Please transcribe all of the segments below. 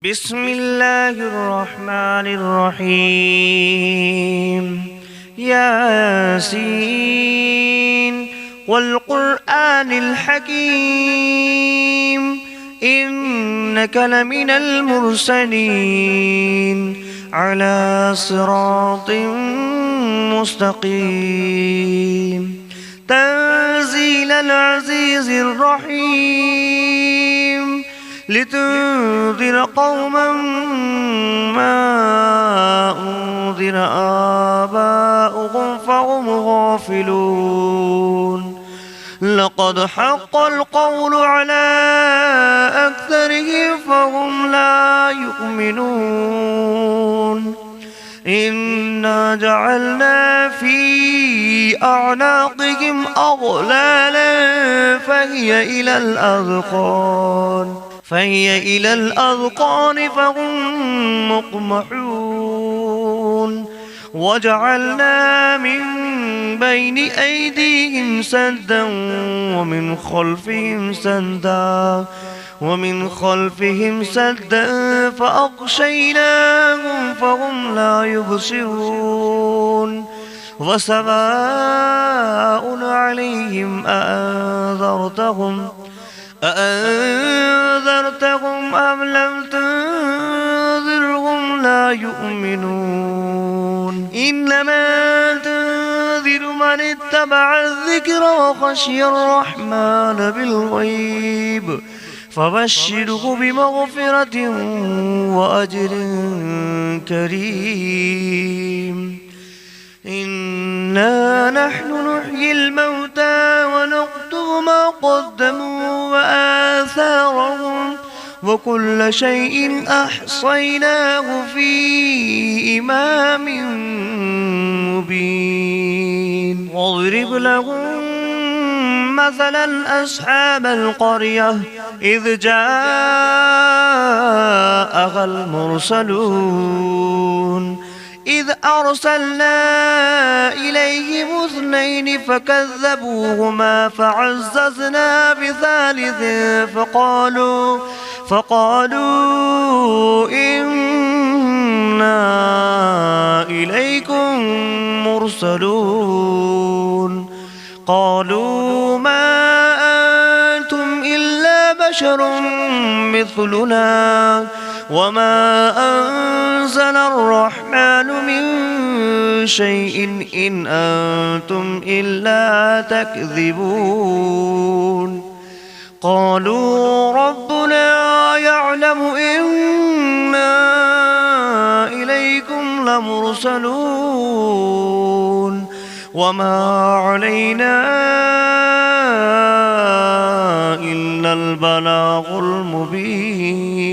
بسم الله الرحمن الرحيم. ياسين والقرآن الحكيم إنك لمن المرسلين على صراط مستقيم تنزيل العزيز الرحيم لتنذر قوما ما أنذر آباؤهم فهم غافلون. لقد حق القول على أكثرهم فهم لا يؤمنون. إنا جعلنا في أعناقهم أغلالا فهي إلى الأذقان فهم مقمحون. وجعلنا من بين أيديهم سدا ومن خلفهم سدا فأغشيناهم فهم لا يبصرون. وسواء عليهم أأنذرتهم أم لم تنذرهم لا يؤمنون. إنما تنذر من اتبع الذكر وخشي الرحمن بالغيب فبشره بمغفرة وأجر كريم. إنا نحن نحيي الموتى ونكتب ما قدموا وآثارهم وكل شيء أحصيناه في إمام مبين. واضرب لهم مثلا أصحاب القرية إذ جاءها المرسلون إذ أرسلنا إليهم 2 فكذبوهما فعززنا بثالث فقالوا إنا إليكم مرسلون. قالوا ما أنتم إلا بشر مثلنا وما أنزل الرحمن من شيء إن أنتم إلا تكذبون. قالوا ربنا يعلم إنا إليكم لمرسلون وما علينا إلا البلاغ المبين.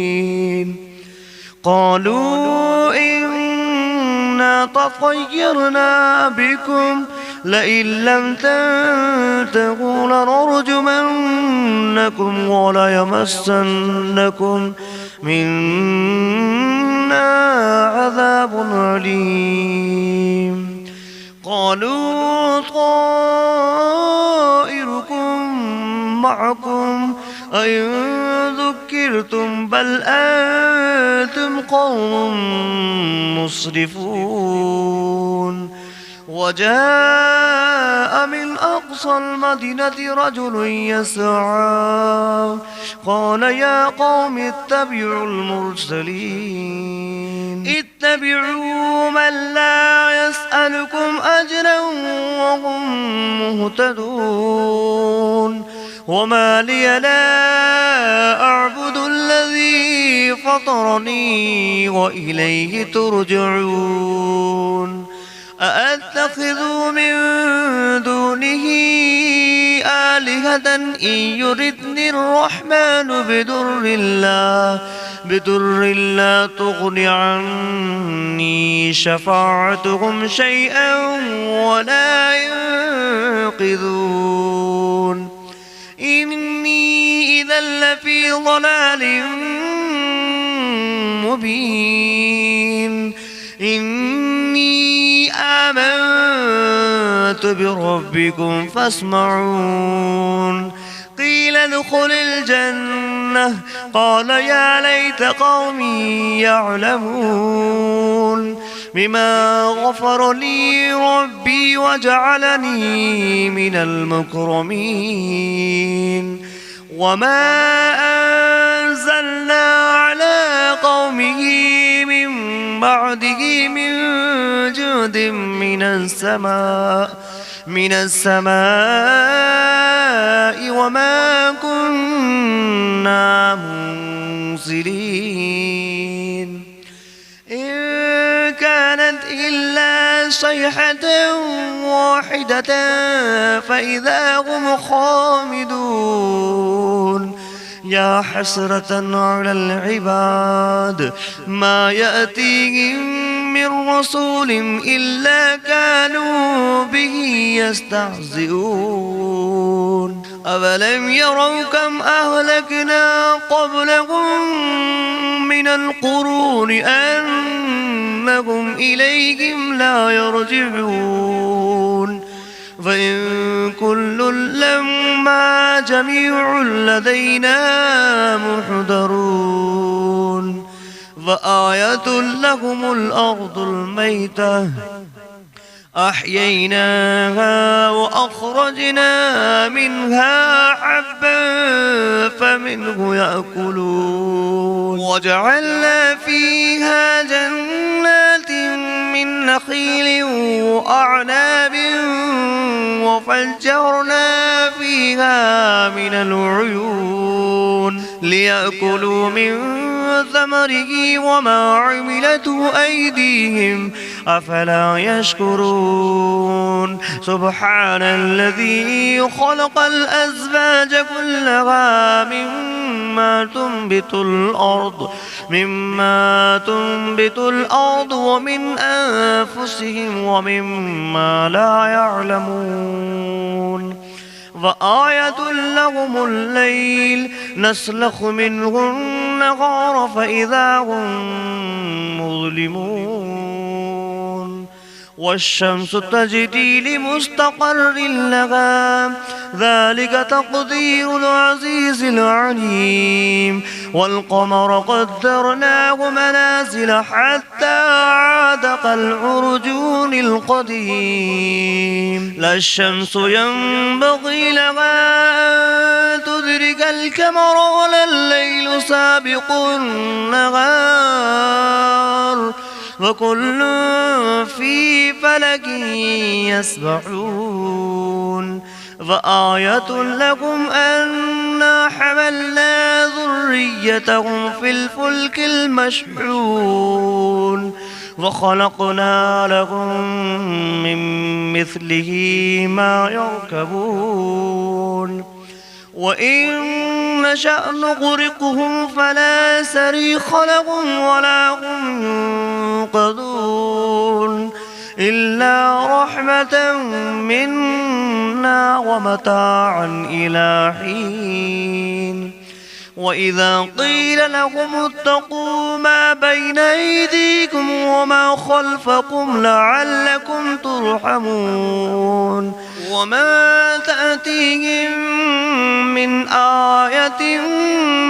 قالوا إنا تطيرنا بكم لئن لم تنتهوا لنرجمنكم وليمسنكم منا عذاب أليم. قالوا طائركم معكم أئن ذكرتم بل أنتم قوم مسرفون. وجاء من أقصى المدينة رجل يسعى قال يا قوم اتبعوا المرسلين اتبعوا من لا يسألكم أجرا وهم مهتدون. وما لي لا أعبد الذي فطرني وإليه ترجعون. أأتخذ من دونه آلهة إن يردني الرحمن بدر لا تغن عني شفاعتهم شيئا ولا ينقذون. إني إذا لفي ضلال مبين. إني آمنت بربكم فاسمعون. قيل ادخل الجنة الجنة قال يا ليت قومي يعلمون بما غفر لي ربي وجعلني من المكرمين وما أنزلنا على قومه من بعده من جود من السماء وما كنا منزلين إن كانت إلا صيحة واحدة فإذا هم خامدون يا حسرة على العباد ما يأتيهم من رسول إلا كانوا به يستهزئون أولم يروا كم أهلكنا قبلهم من القرون أنهم إليهم لا يرجعون فإن كل لما جميع لدينا محضرون فآية لهم الأرض الميتة أحييناها وأخرجنا منها حبا فمنه يأكلون وجعلنا فيها جنات من نخيل وأعناب وفجرنا فيها من العيون ليأكلوا من ثمره وما عملته أيديهم أفلا يشكرون سبحان الذي خلق الأزواج كلها مما تنبت الأرض ومن أنفسهم ومما لا يعلمون وآية لهم الليل نسلخ منه النهار فإذا هم مظلمون والشمس تجري لمستقر لها ذلك تقدير العزيز العليم والقمر قدرناه منازل حتى عاد كالعرجون القديم لا الشمس ينبغي لها أن تدرك القمر ولا الليل سابق النهار وكل في فلك يسبحون فآية لكم أنا حملنا ذريتهم في الفلك المشحون وخلقنا لهم من مثله ما يركبون وإن نشأ نغرقهم فلا صريخ لهم ولا هم ينقذون إلا رحمة منا ومتاعا إلى حين وإذا قيل لهم اتقوا ما بين أيديكم وما خلفكم لعلكم ترحمون وما تأتيهم من آية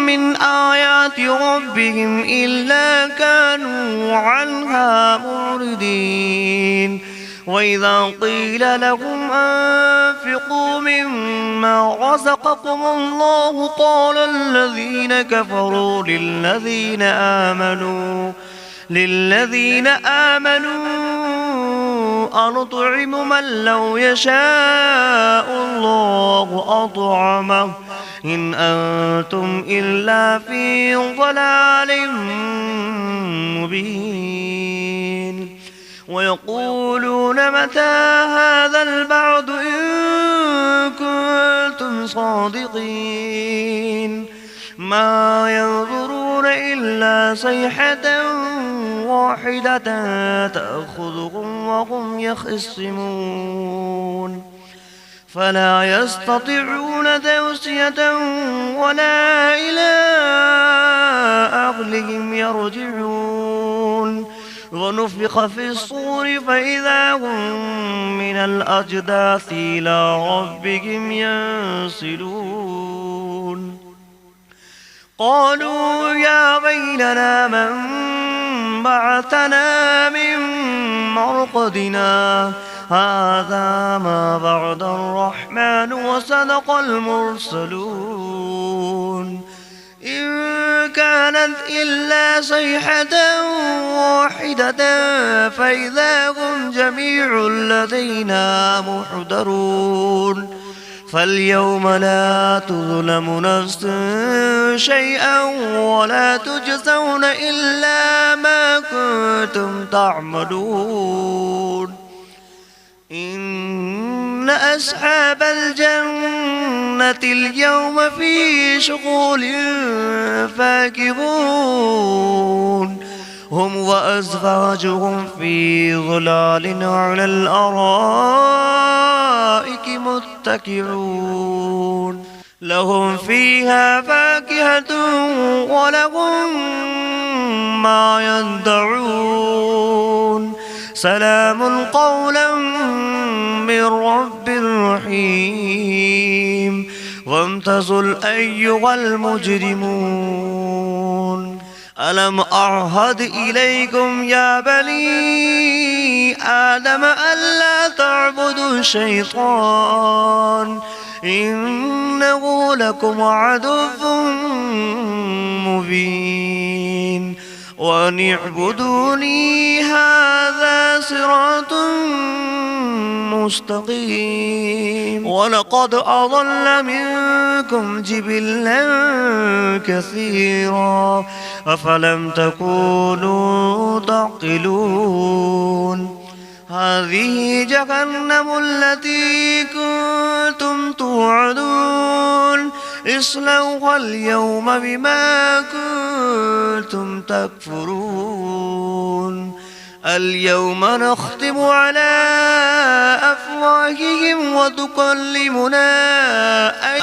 من آيات ربهم إلا كانوا عنها معرضين وإذا قيل لهم أنفقوا مما رزقكم الله قال الذين كفروا للذين آمنوا أنطعم من لو يشاء الله أطعمه إن أنتم إلا في ضلال مبين ويقولون متى هذا البعد إن كنتم صادقين ما ينظرون إلا صيحة واحدة تأخذهم وهم يخصمون فلا يستطيعون توصية ولا إلى أهلهم يرجعون ونفخ في الصور فإذا هم من الأجداث إلى ربهم ينسلون قالوا يا ويلنا من بعثنا من مرقدنا هذا ما بعد الرحمن وصدق المرسلون إن كانت إلا صيحة واحدة فإذا هم جميع لدينا محضرون فاليوم لا تظلم نفس شيئا ولا تجزون إلا ما كنتم تعملون إن أصحاب الجنة اليوم في شغل فاكهون هم وأزواجهم في ظلال على الأرائك متكئون لهم فيها فاكهة ولهم ما يدعون سلام قولا من رب رحيم وامتازوا أيها المجرمون ألم أعهد إليكم يا بني آدم ألا تعبدوا الشيطان إنه لكم عدو مبين وأن اعبدوني هذا صراط مستقيم ولقد أضل منكم جبلا كثيرا أفلم تكونوا تعقلون هذه جهنم التي كنتم توعدون اصلوها اليوم بما كنتم تكفرون اليوم نختم على أفواههم وتكلمنا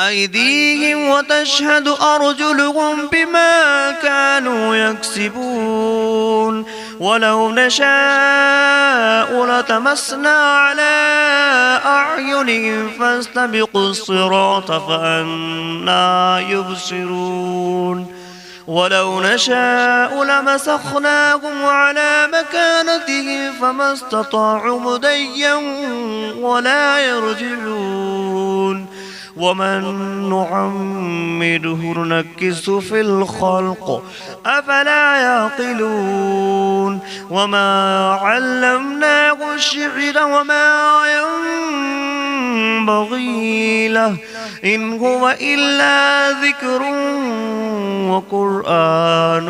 أيديهم وتشهد أرجلهم بما كانوا يكسبون ولو نشاء لتمسنا على أعينهم فاستبقوا الصراط فأنى يبصرون ولو نشاء لمسخناهم على مكانتهم فما استطاعوا مضيا ولا يرجعون ومن نعمره ننكس في الخلق أفلا يعقلون وما علمناه الشعر وما ينبغي له إن هو إلا ذكر وقرآن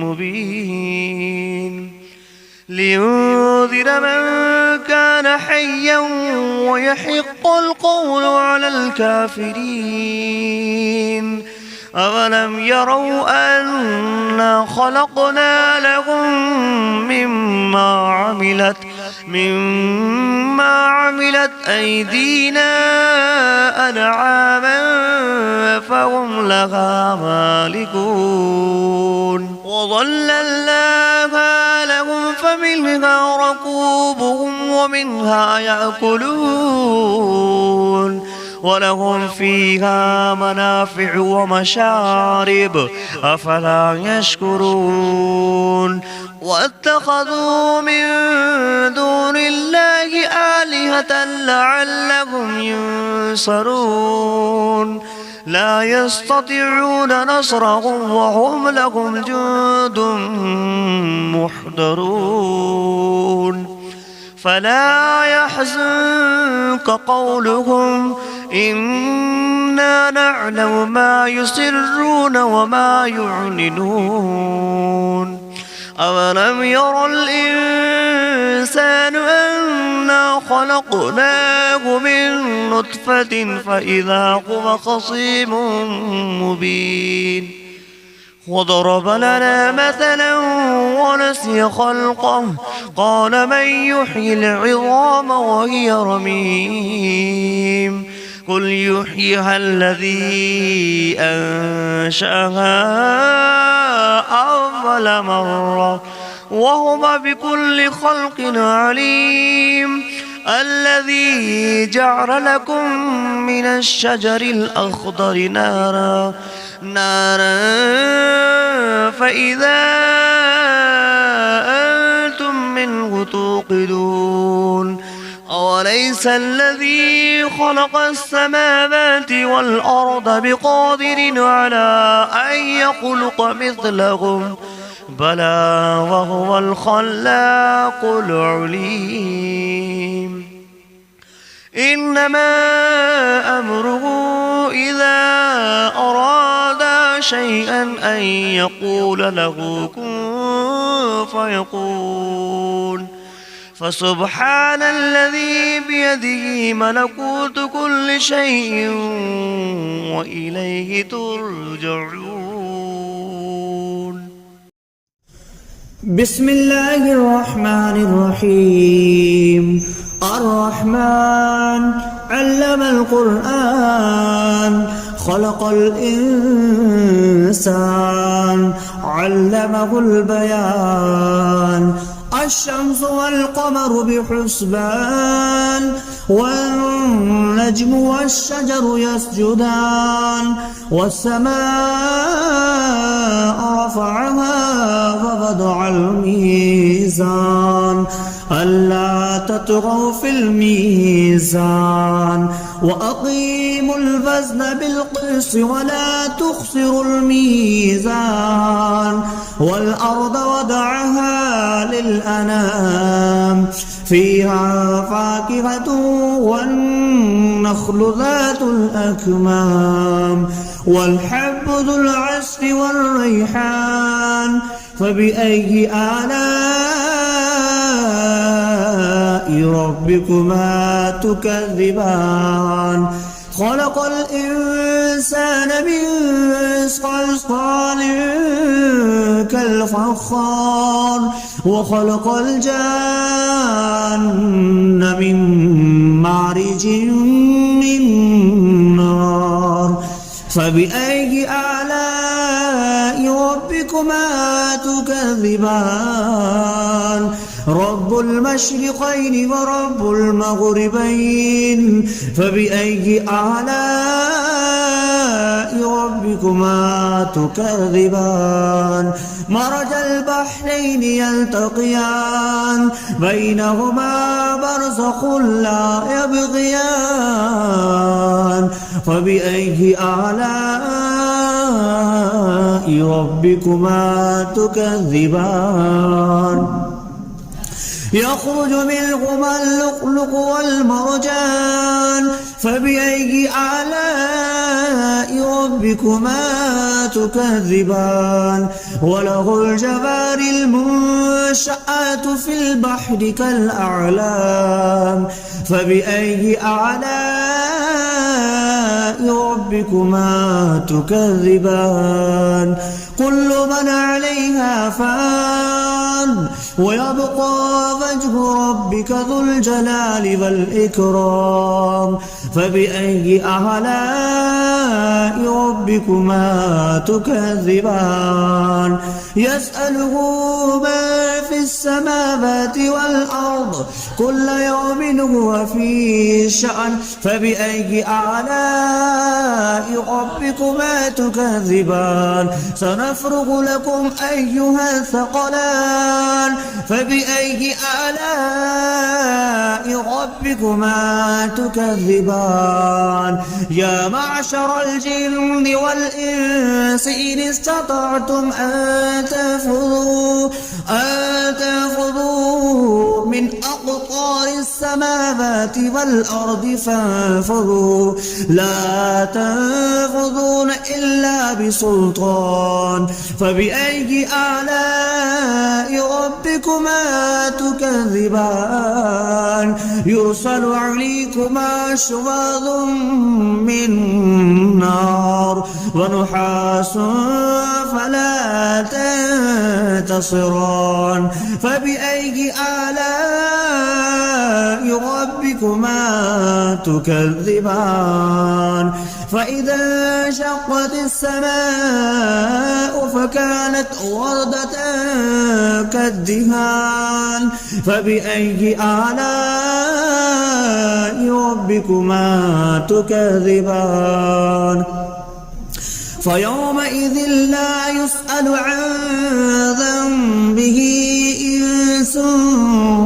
مبين لينذر من كان حيا ويحق القول على الكافرين أولم يروا أنا خلقنا لهم مما عملت أيدينا أنعاما فهم لها مالكون وظللناها لهم فمنها ركوبهم ومنها يأكلون ولهم فيها منافع ومشارب أفلا يشكرون واتخذوا من دون الله آلهة لعلهم ينصرون لا يستطيعون نصرهم وهم لهم جند محضرون فلا يحزنك قولهم إنا نعلم ما يسرون وما يعلنون أولم ير الإنسان أنا خلقناه من نطفة فإذا هو خصيم مبين وضرب لنا مثلا ونسي خلقه قال من يحيي العظام وهي رميم قل يحييها الذي أنشأها أول مرة وهو بكل خلق عليم الذي جعل لكم من الشجر الأخضر نارا نارا فإذا أنتم منه توقدون أوليس الذي خلق السماوات والأرض بقادر على أن يخلق مثلهم بلى وهو الخلاق العليم إنما أمره إذا أراد شيئا أن يقول له كن فيكون فسبحان الذي بيده ملكوت كل شيء وإليه ترجعون. بسم الله الرحمن الرحيم. الرحمن علم القرآن خلق الإنسان علمه البيان الشمس والقمر بحسبان والنجم والشجر يسجدان والسماء رفعها ووضع الميزان ألا تطغوا في الميزان وأقيموا الوزن بالقسط ولا تخسروا الميزان والأرض وضعها للأنام فيها فاكهة والنخل ذات الأكمام والحب ذو العصف والريحان فبأي آلاء ربكما تكذبان خلق الإنسان من صلصال كالفخار وخلق الجان من مارج من نار فبأي آلاء ربكما تكذبان رب المشرقين ورب المغربين فبأي آلاء ربكما تكذبان مرج البحرين يلتقيان بينهما برزخ لا يبغيان فبأي آلاء ربكما تكذبان يخرج منهما اللؤلؤ والمرجان فبأي آلاء ربكما تكذبان وله الجوار المنشآت في البحر كالأعلام فبأي آلاء ربكما تكذبان كل من عليها فان ويبقى وجه ربك ذو الجلال والإكرام فبأي آلاء ربكما تكذبان يسأله ما في السماوات والأرض كل يوم هو في شأن فبأي آلاء ربكما تكذبان سنفرغ لكم أيها الثقلان فبأي آلاء ربكما تكذبان يا معشر الجن والإنس إن استطعتم أن تنفذوا من أقطار السماوات والأرض فانفذوا لا تنفذون إلا بسلطان فبأي آلاء ربكما تكذبان يرسل عليكما شواظ من نار ونحاس فلا تنتصران فبأي آلاء ربكما تكذبان فإذا انشقت السماء فكانت وردة كالدهان فبأي آلاء ربكما تكذبان فيومئذ لا يسأل عن ذنبه إنس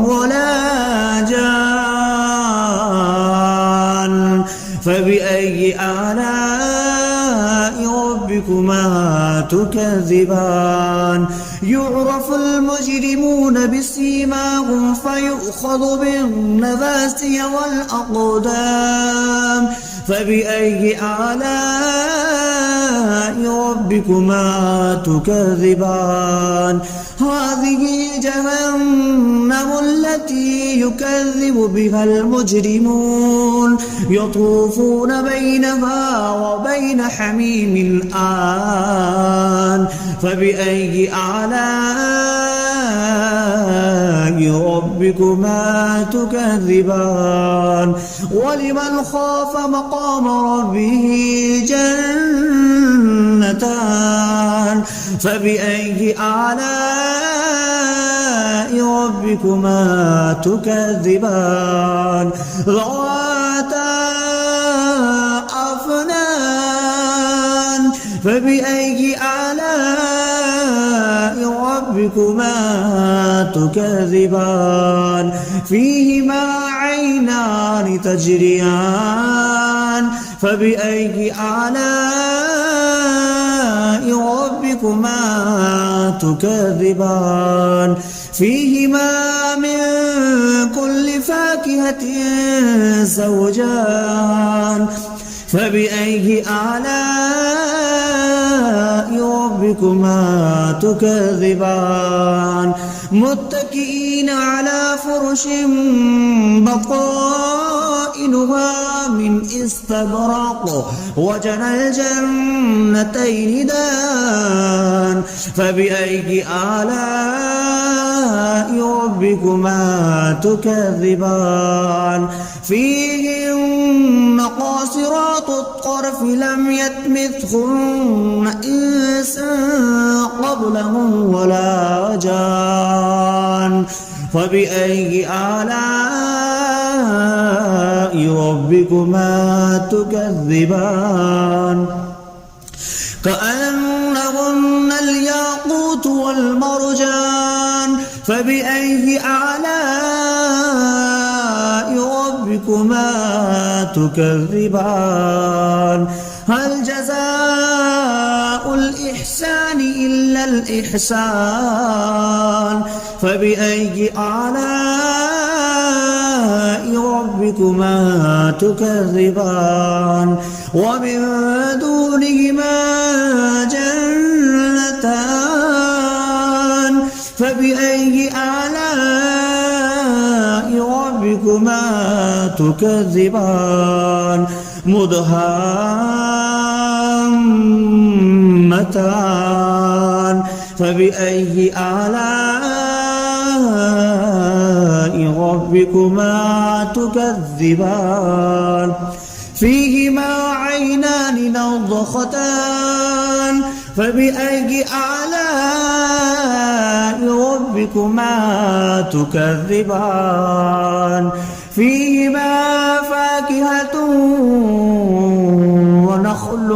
ولا جان فبأي آلاء ربكما تكذبان يعرف المجرمون بسيماهم فيؤخذ بالنواسي والأقدام فبأي آلاء ربكما تكذبان هذه جهنم التي يكذب بها المجرمون يطوفون بينها وبين حميم آن فبأي آلاء ربكما تكذبان ولمن خاف مقام ربه جنتان فبأي آلاء ربكما تكذبان ذواتا أفنان فبأي آلاء ربكما تكذبان فيهما عينان تجريان فبأي آلاء ربكما تكذبان فيهما من كل فاكهة زوجان فبأي آلاء ربكما تكذبان متكئين على فرش بطائنها من استبرق وجنى الجنتين دان فبأي آلاء ربكما تكذبان فيهن قاصرات الطرف لم يطمثهن إنس قبلهم ولا جان فبأي آلاء ربكما تكذبان كأنهن الياقوت والمرجان فبأي آلاء ربكما تكذبان هل جزاء الإحسان إلا الإحسان فبأي آلاء ربكما تكذبان ومن دونهما جنتان فبأي آلاء ربكما تكذبان مدهامتان فبأي آلاء ربكما تكذبان فيهما عينان نضختان فبأي آلاء ربكما تكذبان فيهما فاكهة ونخل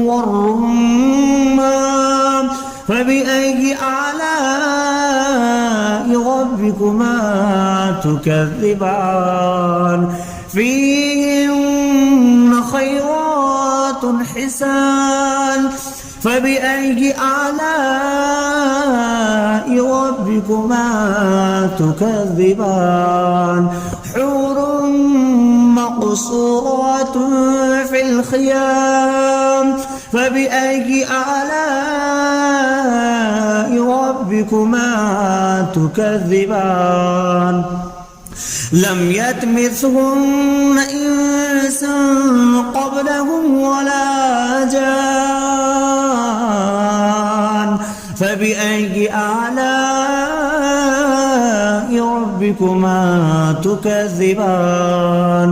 والرمان فبأي آلاء ربكما تكذبان فيهن خيرات حسان فبأي آلاء ربكما تكذبان حور مقصورات في الخيام فبأي آلاء ربكما تكذبان لم يطمثهن إنس قبلهم ولا جان فبأي آلاء ربكما تكذبان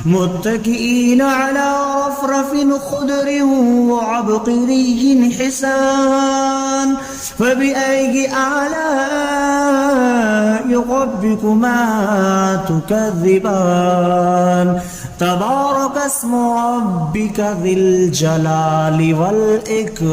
متكئين على رفرف خضر وعبقري حسان فبأي آلاء ربكما تكذبان تبارك اسم ربك ذي الجلال والإكرام